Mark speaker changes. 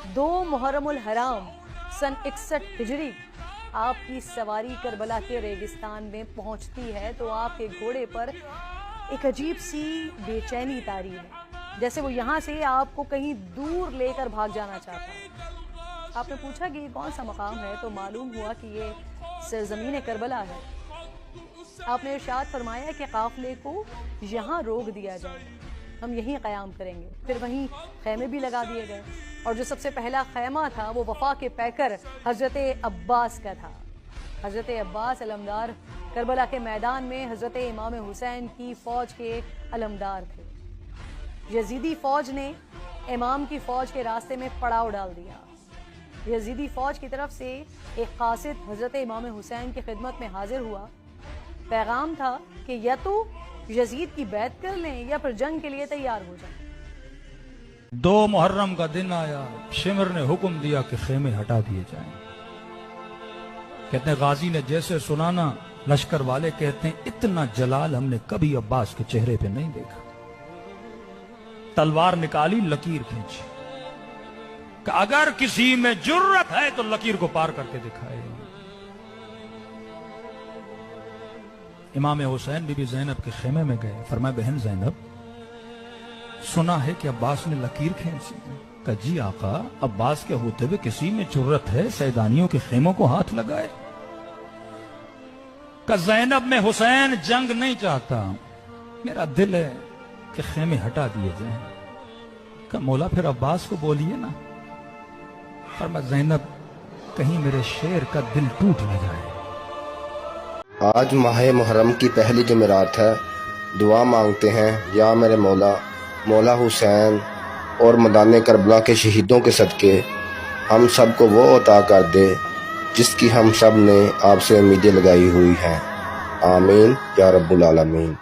Speaker 1: 2 محرم الحرام سن 61 ہجری آپ کی سواری کربلا کے ریگستان میں پہنچتی ہے تو آپ کے گھوڑے پر ایک عجیب سی بے چینی طاری ہے، جیسے وہ یہاں سے آپ کو کہیں دور لے کر بھاگ جانا چاہتا ہے۔ آپ نے پوچھا کہ یہ کون سا مقام ہے تو معلوم ہوا کہ یہ سرزمین کربلا ہے۔ آپ نے ارشاد فرمایا کہ قافلے کو یہاں روک دیا جائے، ہم یہیں قیام کریں گے۔ پھر وہیں خیمے بھی لگا دیے گئے، اور جو سب سے پہلا خیمہ تھا وہ وفا کے پیکر حضرت عباس کا تھا۔ حضرت عباس علمدار کربلا کے میدان میں حضرت امام حسین کی فوج کے علمدار تھے۔ یزیدی فوج نے امام کی فوج کے راستے میں پڑاؤ ڈال دیا۔ یزیدی فوج کی طرف سے ایک قاصد حضرت امام حسین کی خدمت میں حاضر ہوا۔ پیغام تھا کہ یا تو یزید کی بیعت کر لیں یا پھر جنگ کے لیے تیار ہو جائیں۔
Speaker 2: 2 محرم کا دن آیا، شمر نے حکم دیا کہ خیمے ہٹا دیے جائیں۔ کہتے ہیں غازی نے جیسے سنانا، لشکر والے کہتے ہیں اتنا جلال ہم نے کبھی عباس کے چہرے پہ نہیں دیکھا۔ تلوار نکالی، لکیر کھینچی کہ اگر کسی میں جرت ہے تو لکیر کو پار کر کے دکھائے۔ امام حسین بی بی زینب کے خیمے میں گئے، فرمایا بہن زینب سنا ہے کہ عباس نے لکیر کھینچی۔ کہا جی آقا، عباس کے ہوتے ہوئے کسی میں جرت ہے سیدانیوں کے خیموں کو ہاتھ لگائے؟ کہ زینب میں حسین جنگ نہیں چاہتا، میرا دل ہے کہ خیمے ہٹا دیے جائیں۔ کہ مولا پھر عباس کو بولیے نا۔ فرمایا زینب کہیں میرے شیر کا دل ٹوٹ نہ جائے۔
Speaker 3: آج ماہ محرم کی پہلی جمعرات ہے، دعا مانگتے ہیں یا میرے مولا، مولا حسین اور میدان کربلا کے شہیدوں کے صدقے ہم سب کو وہ عطا کر دے جس کی ہم سب نے آپ سے امیدیں لگائی ہوئی ہیں۔ آمین یا رب العالمین۔